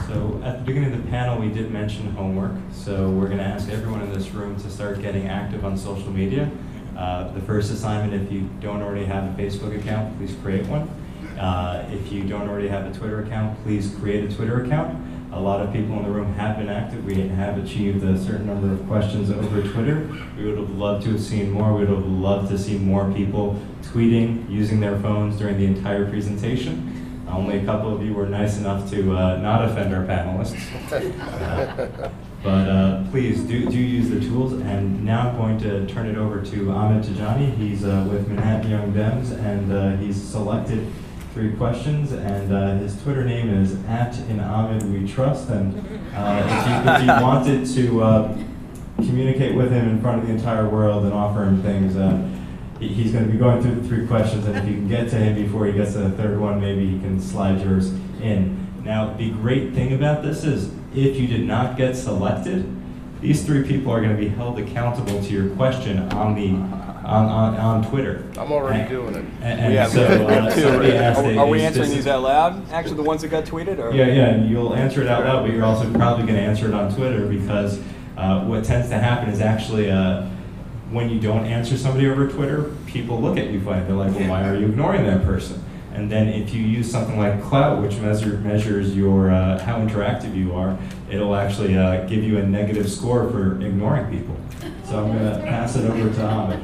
So at the beginning of the panel, we did mention homework. So we're going to ask everyone in this room to start getting active on social media. The first assignment, if you don't already have a Facebook account, please create one. If you don't already have a Twitter account, please create a Twitter account. A lot of people in the room have been active. We have achieved a certain number of questions over Twitter. We would have loved to have seen more. We would have loved to see more people tweeting, using their phones during the entire presentation. Only a couple of you were nice enough to not offend our panelists. But please do use the tools. And now I'm going to turn it over to Ahmed Tijani. He's with Manhattan Young Dems, and he's selected 3 questions, and his Twitter name is @InAhmedWeTrust. And if you wanted to communicate with him in front of the entire world and offer him things, he's going to be going through the 3 questions, and if you can get to him before he gets to the 3rd one, maybe he can slide yours in. Now, the great thing about this is, if you did not get selected, these 3 people are going to be held accountable to your question on Twitter. I'm already doing it. Are we answering these out loud? Actually, the ones that got tweeted? Or? Yeah, you'll answer it out loud, but you're also probably going to answer it on Twitter, because what tends to happen is actually when you don't answer somebody over Twitter, people look at you funny. They're like, well, why are you ignoring that person? And then if you use something like Clout, which measures your how interactive you are, it'll actually give you a negative score for ignoring people. So I'm going to pass it over to Ahmed.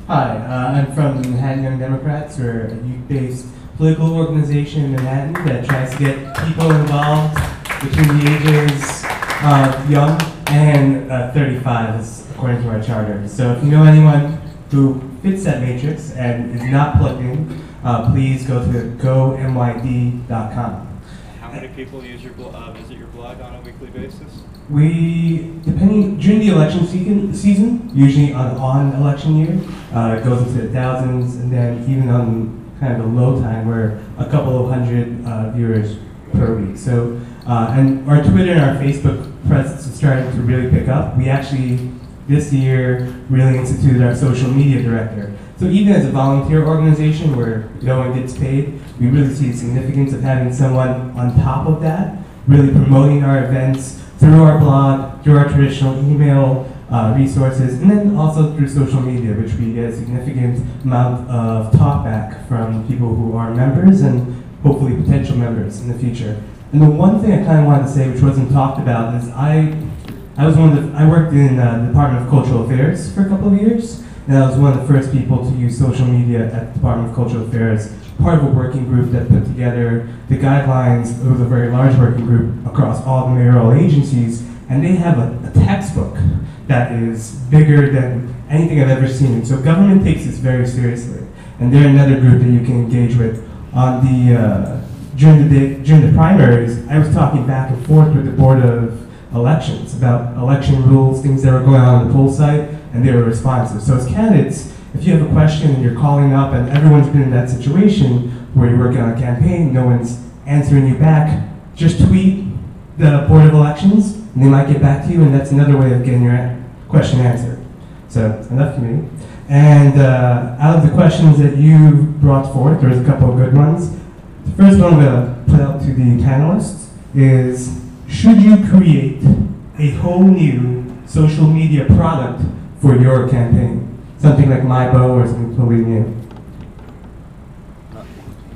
Hi, I'm from the Manhattan Young Democrats. We're a youth-based political organization in Manhattan that tries to get people involved between the ages of young and 35, according to our charter. So if you know anyone who fits that matrix and is not plugged in, please go to gomyd.com. How many people visit your blog on a weekly basis? Depending during the election season, usually on election year, it goes into the thousands, and then even on kind of a low time, we're a couple of hundred viewers per week. So, and our Twitter and our Facebook presence is starting to really pick up. We actually, this year, really instituted our social media director. So even as a volunteer organization where no one gets paid, we really see the significance of having someone on top of that, really promoting our events through our blog, through our traditional email resources, and then also through social media, which we get a significant amount of talkback from people who are members and hopefully potential members in the future. And the one thing I kind of wanted to say, which wasn't talked about, is I worked in the Department of Cultural Affairs for a couple of years, and I was one of the first people to use social media at the Department of Cultural Affairs, part of a working group that put together the guidelines. It was a very large working group across all the mayoral agencies, and they have a textbook that is bigger than anything I've ever seen. So government takes this very seriously, and they're another group that you can engage with. On the during the primaries, I was talking back and forth with the Board of Elections about election rules, things that were going on the poll site, and they were responsive. So as candidates, if you have a question and you're calling up, and everyone's been in that situation where you're working on a campaign, no one's answering you back, just tweet the Board of Elections, and they might get back to you, and that's another way of getting your question answered. So enough from me. And out of the questions that you brought forth, there's a couple of good ones. The first one I'm going to put out to the panelists is, should you create a whole new social media product for your campaign? Something like MyBo or something totally new?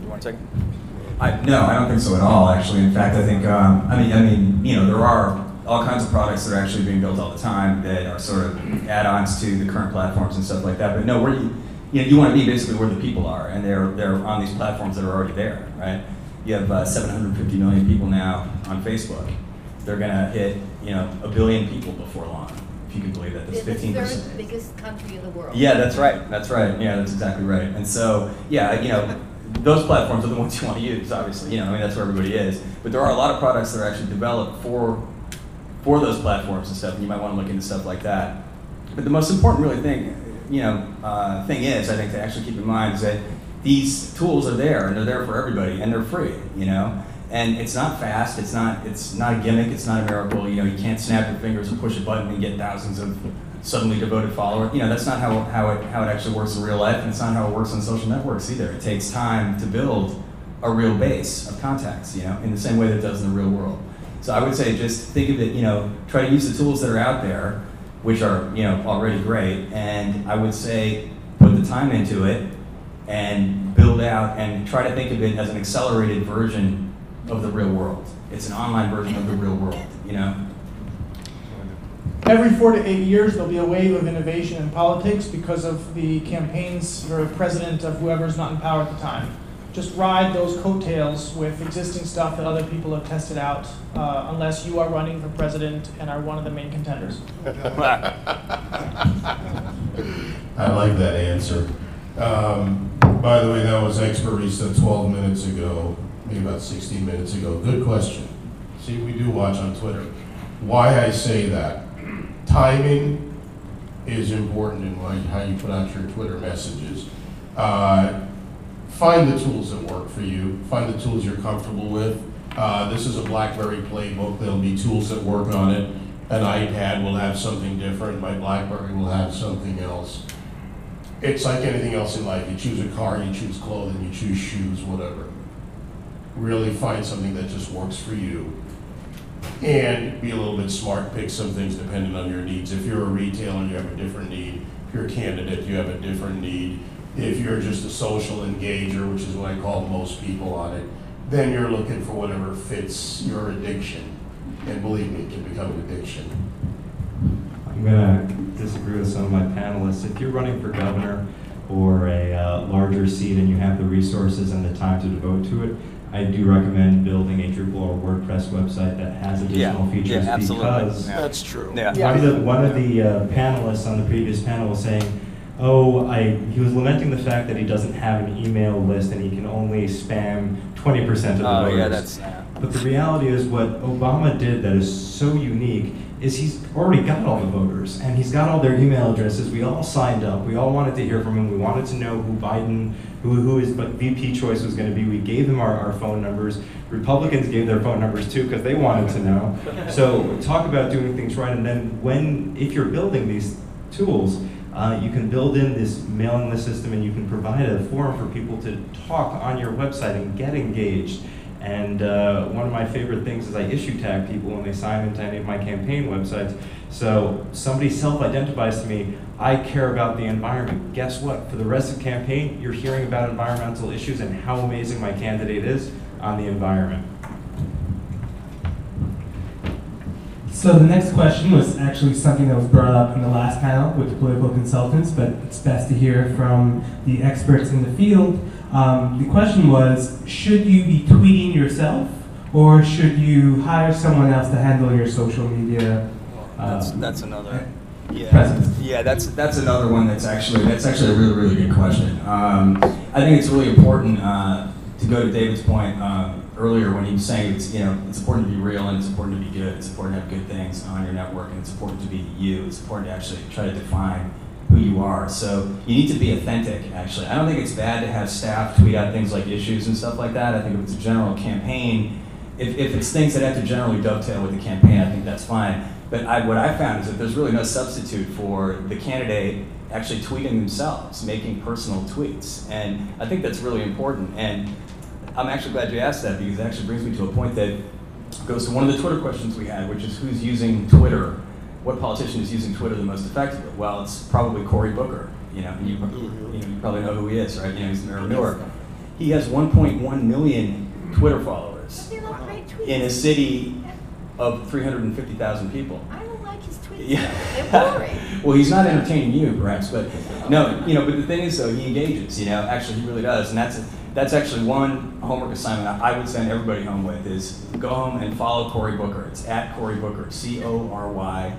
You want to take it? No, I don't think so at all, actually. In fact, I think, there are all kinds of products that are actually being built all the time that are sort of add-ons to the current platforms and stuff like that. But no, you want to be basically where the people are, and they're on these platforms that are already there, right? You have 750 million people now on Facebook. They're going to hit, 1 billion people before long, if you can believe that. That's 15%. The third biggest country in the world. Yeah, that's right. That's right. Yeah, that's exactly right. And so, those platforms are the ones you want to use, obviously. That's where everybody is. But there are a lot of products that are actually developed for those platforms and stuff, and you might want to look into stuff like that. But the most important thing is, I think, to actually keep in mind is that these tools are there, and they're there for everybody, and they're free, And it's not fast, it's not a gimmick, it's not a miracle, you can't snap your fingers and push a button and get thousands of suddenly devoted followers. That's not how it actually works in real life, and it's not how it works on social networks either. It takes time to build a real base of contacts, in the same way that it does in the real world. So I would say just think of it, try to use the tools that are out there, which are, already great, and I would say put the time into it and build out and try to think of it as an accelerated version of the real world. It's an online version of the real world, Every 4 to 8 years, there'll be a wave of innovation in politics because of the campaigns for president of whoever's not in power at the time. Just ride those coattails with existing stuff that other people have tested out, unless you are running for president and are one of the main contenders. I like that answer. By the way, that was Experista 12 minutes ago, maybe about 16 minutes ago. Good question. See, we do watch on Twitter. Why I say that? Timing is important in how you put out your Twitter messages. Find the tools that work for you. Find the tools you're comfortable with. This is a BlackBerry playbook. There'll be tools that work on it. An iPad will have something different. My BlackBerry will have something else. It's like anything else in life. You choose a car, you choose clothing, you choose shoes, whatever. Really find something that just works for you. And be a little bit smart, pick some things depending on your needs. If you're a retailer, you have a different need. If you're a candidate, you have a different need. If you're just a social engager, which is what I call most people on it, then you're looking for whatever fits your addiction. And believe me, it can become an addiction. I'm going to disagree with some of my panelists. If you're running for governor or a larger seat and you have the resources and the time to devote to it, I do recommend building a Drupal or WordPress website that has additional features. Yeah, absolutely. Because That's true. Yeah. one of the panelists on the previous panel was saying, he was lamenting the fact that he doesn't have an email list and he can only spam 20% of the voters. But the reality is what Obama did that is so unique is he's already got all the voters and he's got all their email addresses. We all signed up. We all wanted to hear from him. We wanted to know who Biden, who his VP choice was going to be. We gave him our phone numbers. Republicans gave their phone numbers too because they wanted to know. So talk about doing things right. And then if you're building these tools, you can build in this mailing list system and you can provide a forum for people to talk on your website and get engaged. And one of my favorite things is I issue tag people when they sign into any of my campaign websites. So somebody self-identifies to me, I care about the environment. Guess what? For the rest of the campaign, you're hearing about environmental issues and how amazing my candidate is on the environment. So the next question was actually something that was brought up in the last panel with the political consultants, but it's best to hear from the experts in the field. The question was, should you be tweeting yourself, or should you hire someone else to handle your social media That's another. presence? Yeah, that's another one that's actually a really, really good question. I think it's really important to go to David's point earlier when he was saying it's important to be real and it's important to be good. It's important to have good things on your network and it's important to be you. It's important to actually try to define who you are. So you need to be authentic, actually. I don't think it's bad to have staff tweet out things like issues and stuff like that. I think if it's a general campaign, if it's things that have to generally dovetail with the campaign, I think that's fine. But what I found is that there's really no substitute for the candidate actually tweeting themselves, making personal tweets. And I think that's really important. And I'm actually glad you asked that because it actually brings me to a point that goes to one of the Twitter questions we had, which is who's using Twitter? What politician is using Twitter the most effectively? Well, it's probably Cory Booker. You probably know who he is, right? He's the mayor of Newark. He has 1.1 million Twitter followers in a city of 350,000 people. I don't like his tweets. Yeah. They're boring. Well, he's not entertaining you, perhaps, but no, but the thing is, though, he engages. Actually, he really does, and that's actually one homework assignment I would send everybody home with is go home and follow Cory Booker. It's at Cory Booker, CoryBooker.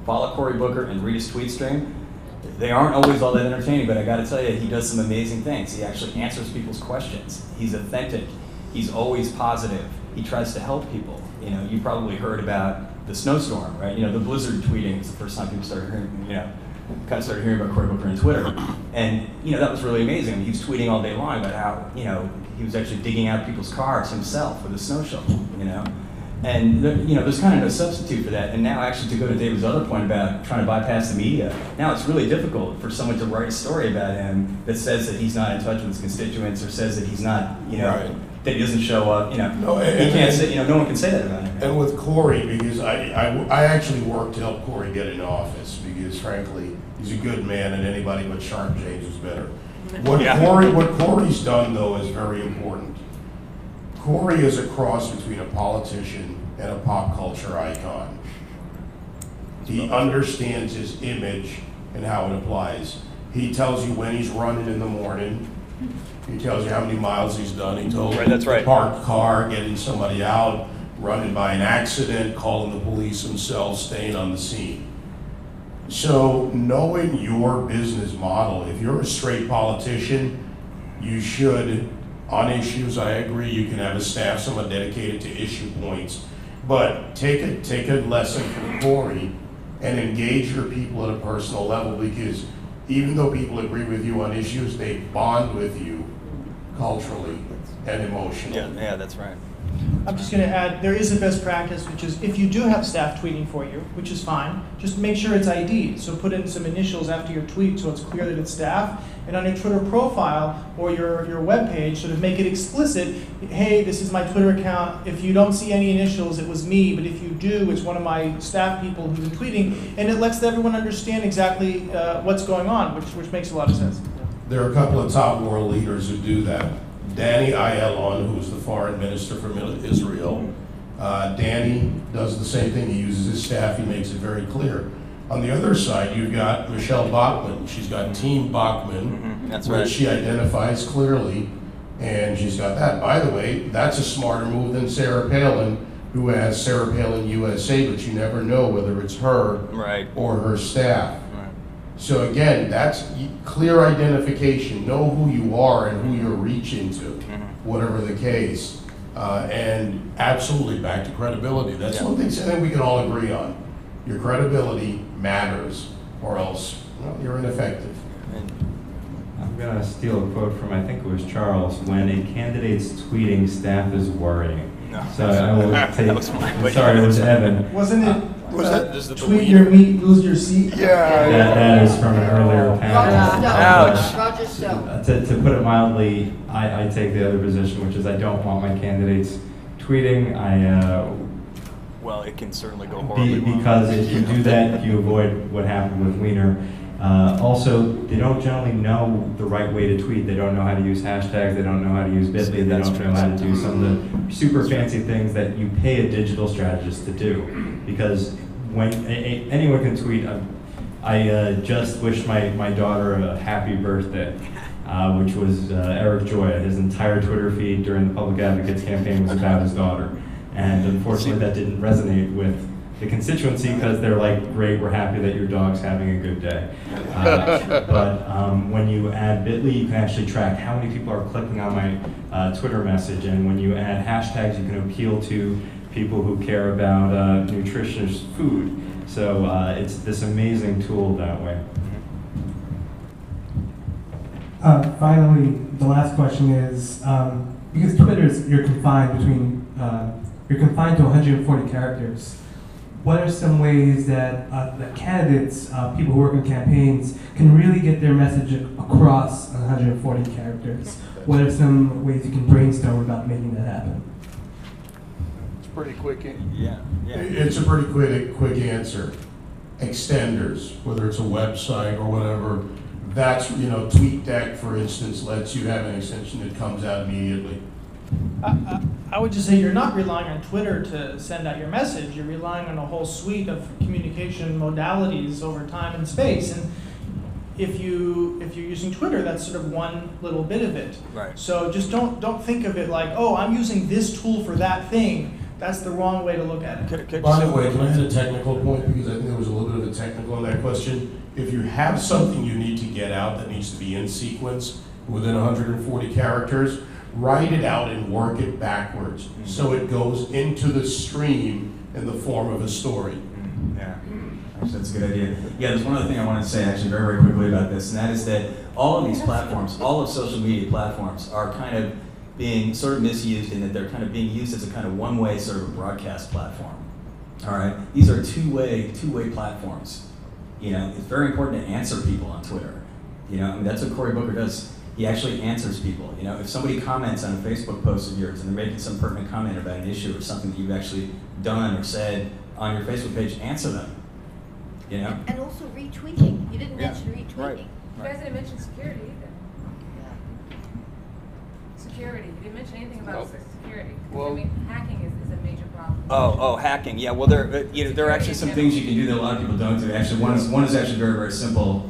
Follow Cory Booker and read his tweet stream. They aren't always all that entertaining, but I got to tell you, he does some amazing things. He actually answers people's questions. He's authentic. He's always positive. He tries to help people. You probably heard about the snowstorm, right? The blizzard tweeting was the first time people started hearing about Cory Booker on Twitter. And, that was really amazing. He was tweeting all day long about how, he was actually digging out people's cars himself with a snow shovel, And there's kind of no substitute for that. And now actually to go to David's other point about trying to bypass the media, now it's really difficult for someone to write a story about him that says that he's not in touch with his constituents or says that he's not, Right. that he doesn't show up, No, he can't say, no one can say that about him. And with Corey, because I actually worked to help Corey get into office, because frankly, he's a good man and anybody but Sharp James is better. What Corey's done though is very important. Corey is a cross between a politician and a pop culture icon. He understands his image and how it applies. He tells you when he's running in the morning. He tells you how many miles he's done. He told Right, that's right. Parked car, getting somebody out, running by an accident, calling the police himself, staying on the scene. So knowing your business model, if you're a straight politician, you should, on issues, I agree, you can have a staff, someone dedicated to issue points, but take a lesson from Corey and engage your people at a personal level, because even though people agree with you on issues, they bond with you culturally and emotionally. Yeah, that's right. I'm just going to add, there is a best practice, which is if you do have staff tweeting for you, which is fine, just make sure it's ID'd. So put in some initials after your tweet so it's clear that it's staff. And on your Twitter profile or your web page, sort of make it explicit, hey, this is my Twitter account. If you don't see any initials, it was me. But if you do, it's one of my staff people who's been tweeting. And it lets everyone understand exactly what's going on, which makes a lot of sense. There are a couple of top world leaders who do that. Danny Ayalon, who's the foreign minister from Israel. Danny does the same thing. He uses his staff. He makes it very clear. On the other side, you've got Michelle Bachmann. She's got Team Bachmann, That's which right. she identifies clearly, and she's got that. By the way, that's a smarter move than Sarah Palin, who has Sarah Palin USA, but you never know whether it's her Right. or her staff. Right. So again, that's clear identification. Know who you are and who you're reaching to, whatever the case. And absolutely back to credibility. That's one thing I think we can all agree on. Your credibility matters, or else you're ineffective. I'm going to steal a quote from, I think it was Charles, when a candidate's tweeting, staff is worrying. No. So I will take, That was mine, but sorry, yeah, it was that's- Evan. Wasn't it Was that just the tweet your meat, lose your seat? That is from an earlier panel. Roger Ouch. Stone. Roger Stone. To put it mildly, I take the other position, which is I don't want my candidates tweeting. Well, it can certainly go horribly wrong. Because if you do that, you avoid what happened with Lenchner. Also, they don't generally know the right way to tweet. They don't know how to use hashtags. They don't know how to use Bitly. They don't know how to do some of the super fancy things that you pay a digital strategist to do. Because when anyone can tweet, I just wished my daughter a happy birthday, which was Eric Joya. His entire Twitter feed during the Public Advocates campaign was about his daughter. And unfortunately, that didn't resonate with the constituency because they're like, great, we're happy that your dog's having a good day. But when you add Bitly, you can actually track how many people are clicking on my Twitter message. And when you add hashtags, you can appeal to people who care about nutritious food. So it's this amazing tool that way. Finally, the last question is, because Twitter's, you're confined to 140 characters. What are some ways that candidates, people who work in campaigns, can really get their message across 140 characters? What are some ways you can brainstorm about making that happen? It's pretty quick. Yeah. It's a pretty quick answer. Extenders, whether it's a website or whatever. That's, Tweetdeck, for instance, lets you have an extension that comes out immediately. I would just say you're not relying on Twitter to send out your message. You're relying on a whole suite of communication modalities over time and space. And if you're using Twitter, that's sort of one little bit of it. Right. So just don't think of it like, oh, I'm using this tool for that thing. That's the wrong way to look at it. By the way, can I add a technical point? Because I think there was a little bit of a technical on that question. If you have something you need to get out that needs to be in sequence within 140 characters, write it out and work it backwards so it goes into the stream in the form of a story. Yeah, actually, that's a good idea. Yeah, there's one other thing I wanted to say actually very, very quickly about this, and that is that all of these platforms, all of social media platforms are kind of being sort of misused in that they're kind of being used as a kind of one-way sort of broadcast platform. All right, these are two-way platforms. You know, it's very important to answer people on Twitter. You know, I mean, that's what Cory Booker does. He actually answers people. You know, if somebody comments on a Facebook post of yours and they're making some pertinent comment about an issue or something that you've actually done or said on your Facebook page, answer them. You know? And also retweeting. You didn't mention retweeting. Right. You guys didn't mention security either. Security. You didn't mention anything about security. Well- I mean, hacking is a major problem. Oh, hacking. Yeah. Well, there are actually some things you can do that a lot of people don't do. Actually, one is actually very, very simple.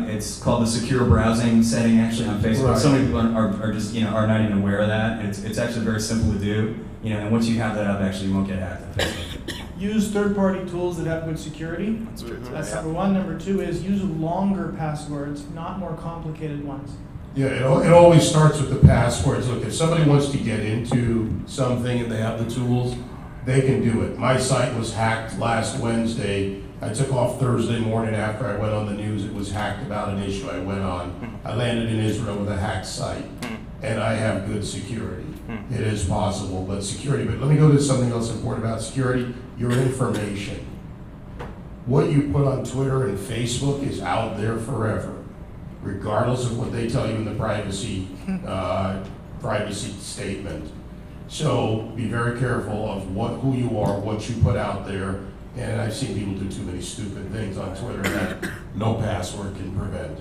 It's called the secure browsing setting actually on Facebook. Right. So many people are just are not even aware of that. And it's actually very simple to do. You know, and once you have that up, actually you won't get hacked on Facebook. Use third-party tools that have good security. That's true. That's number one. Number two is use longer passwords, not more complicated ones. Yeah, it always starts with the passwords. Look, if somebody wants to get into something and they have the tools, they can do it. My site was hacked last Wednesday. I took off Thursday morning after I went on the news. It was hacked about an issue I went on. I landed in Israel with a hacked site, and I have good security. It is possible, but security. But let me go to something else important about security, your information. What you put on Twitter and Facebook is out there forever, regardless of what they tell you in the privacy statement. So be very careful of who you are, what you put out there. And I've seen people do too many stupid things on Twitter that no password can prevent.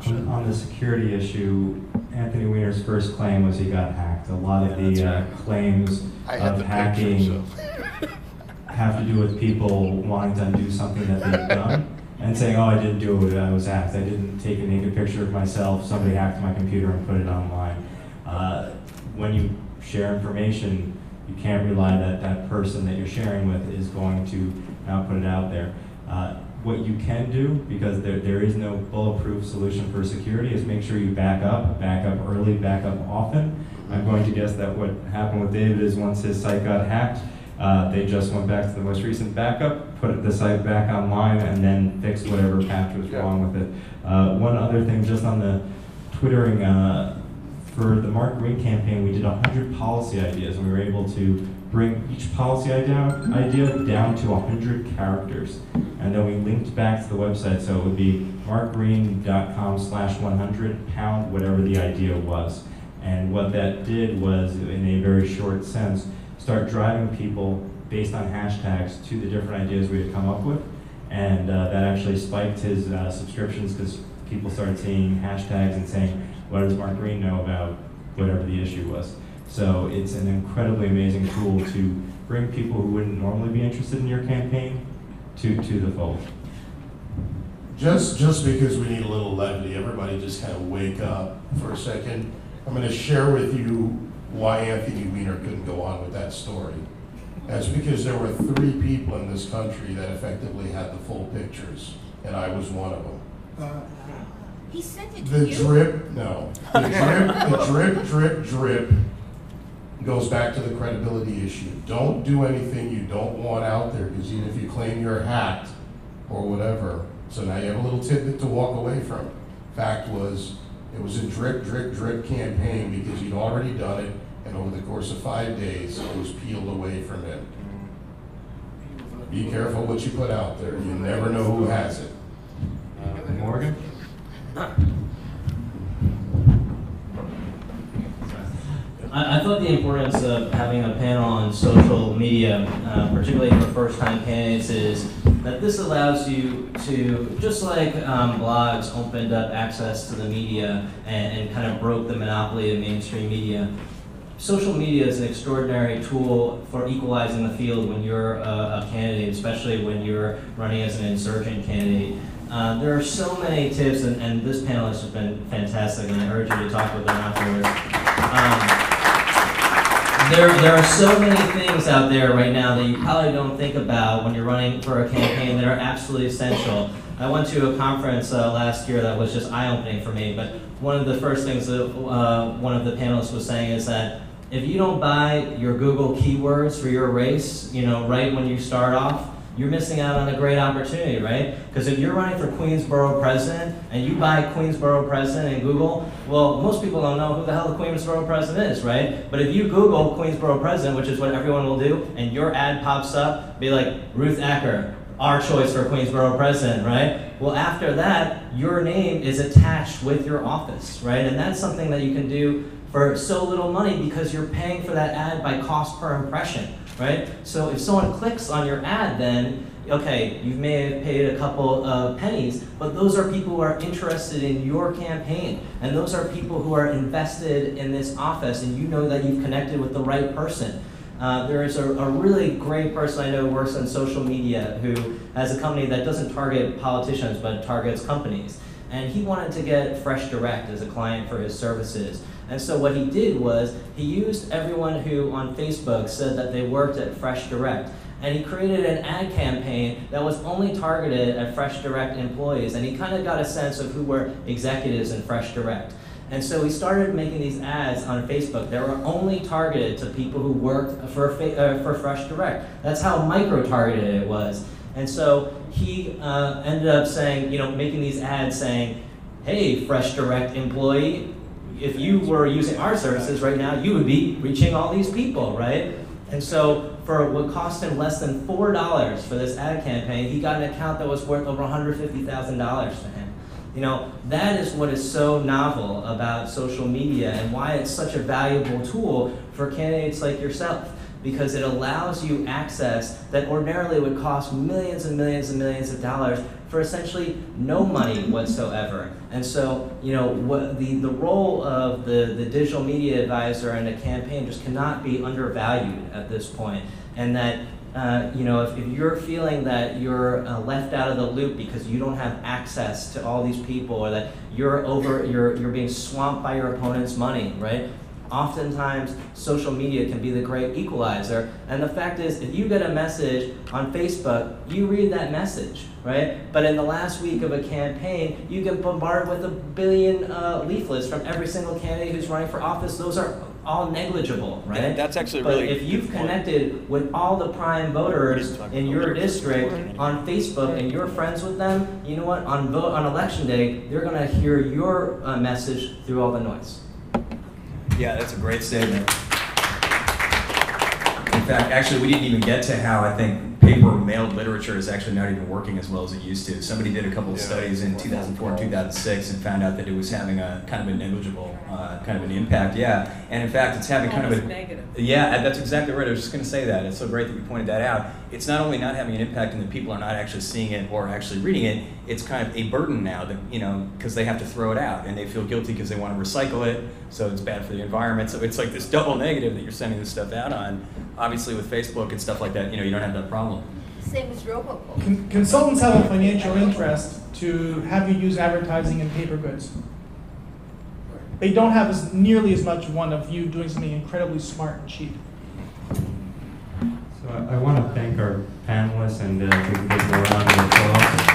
On the security issue, Anthony Weiner's first claim was he got hacked. A lot of the claims of hacking have to do with people wanting to undo something that they've done and saying, oh, I didn't do it, I was hacked. I didn't take a naked picture of myself, somebody hacked my computer and put it online. When you share information, you can't rely that that person that you're sharing with is going to now put it out there. What you can do, because there is no bulletproof solution for security, is make sure you back up early, back up often. I'm going to guess that what happened with David is once his site got hacked, they just went back to the most recent backup, put the site back online, and then fixed whatever patch was wrong with it. One other thing, just on the Twittering, for the Mark Green campaign, we did 100 policy ideas, and we were able to bring each policy idea down to 100 characters. And then we linked back to the website, so it would be markgreen.com/100 # whatever the idea was. And what that did was, in a very short sense, start driving people based on hashtags to the different ideas we had come up with. And that actually spiked his subscriptions because people started seeing hashtags and saying, what does Mark Green know about whatever the issue was? So it's an incredibly amazing tool to bring people who wouldn't normally be interested in your campaign to the fold. Just because we need a little levity, everybody just kind of wake up for a second. I'm going to share with you why Anthony Weiner couldn't go on with that story. That's because there were 3 people in this country that effectively had the full pictures, and I was one of them. He sent it to The you? drip, no. The drip goes back to the credibility issue. Don't do anything you don't want out there, because even if you claim you're hacked or whatever, so now you have a little tidbit to walk away from. Fact was, it was a drip campaign because you'd already done it, and over the course of 5 days, it was peeled away from him. Be careful what you put out there. You never know who has it. Morgan? I thought the importance of having a panel on social media, particularly for first-time candidates, is that this allows you to, just like blogs opened up access to the media and kind of broke the monopoly of mainstream media, social media is an extraordinary tool for equalizing the field when you're a candidate, especially when you're running as an insurgent candidate. There are so many tips, and this panelist has been fantastic, and I urge you to talk with them afterwards. There are so many things out there right now that you probably don't think about when you're running for a campaign that are absolutely essential. I went to a conference last year that was just eye-opening for me, but one of the first things that one of the panelists was saying is that if you don't buy your Google keywords for your race, right when you start off, you're missing out on a great opportunity, right? Because if you're running for Queensborough president and you buy Queensborough president in Google, well, most people don't know who the hell the Queensborough president is, right? But if you Google Queensborough president, which is what everyone will do, and your ad pops up, be like, Ruth Acker, our choice for Queensborough president, right? Well, after that, your name is attached with your office, right? And that's something that you can do for so little money because you're paying for that ad by cost per impression, right? So if someone clicks on your ad, then, okay, you may have paid a couple of pennies, but those are people who are interested in your campaign. And those are people who are invested in this office, and you know that you've connected with the right person. There is a really great person I know who works on social media who has a company that doesn't target politicians, but targets companies. And he wanted to get Fresh Direct as a client for his services. And so what he did was he used everyone who on Facebook said that they worked at Fresh Direct, and he created an ad campaign that was only targeted at Fresh Direct employees, and he kind of got a sense of who were executives in Fresh Direct. And so he started making these ads on Facebook that were only targeted to people who worked for Fresh Direct. That's how micro-targeted it was. And so he ended up saying, making these ads saying, hey, Fresh Direct employee, if you were using our services right now, you would be reaching all these people, right? And so for what cost him less than $4 for this ad campaign, he got an account that was worth over $150,000 to him. That is what is so novel about social media and why it's such a valuable tool for candidates like yourself, because it allows you access that ordinarily would cost millions and millions and millions of dollars for essentially no money whatsoever. And so, what the role of the digital media advisor and a campaign just cannot be undervalued at this point. And that, if you're feeling that you're left out of the loop because you don't have access to all these people, or that you're being swamped by your opponent's money, right? Oftentimes, social media can be the great equalizer. And the fact is, if you get a message on Facebook, you read that message, right? But in the last week of a campaign, you get bombarded with 1 billion leaflets from every single candidate who's running for office. Those are all negligible, right? Yeah, that's actually but really if you've connected with all the prime voters in your district on Facebook and you're friends with them, you know what? On election day, they're going to hear your message through all the noise. Yeah, that's a great statement. In fact, actually, we didn't even get to how I think paper-mailed literature is actually not even working as well as it used to. Somebody did a couple of studies in 2004 and 2006 and found out that it was having a kind of a negligible kind of an impact. Yeah, and in fact, it's having kind of a negative. Yeah, that's exactly right. I was just going to say that. It's so great that you pointed that out. It's not only not having an impact and that people are not actually seeing it or actually reading it. It's kind of a burden now that because they have to throw it out and they feel guilty because they want to recycle it. So it's bad for the environment. So it's like this double negative that you're sending this stuff out on. Obviously, with Facebook and stuff like that, you don't have that problem. Same as robocalls. Consultants have a financial interest to have you use advertising in paper goods. They don't have nearly as much one of you doing something incredibly smart and cheap. So I want to thank our panelists and give a round of applause.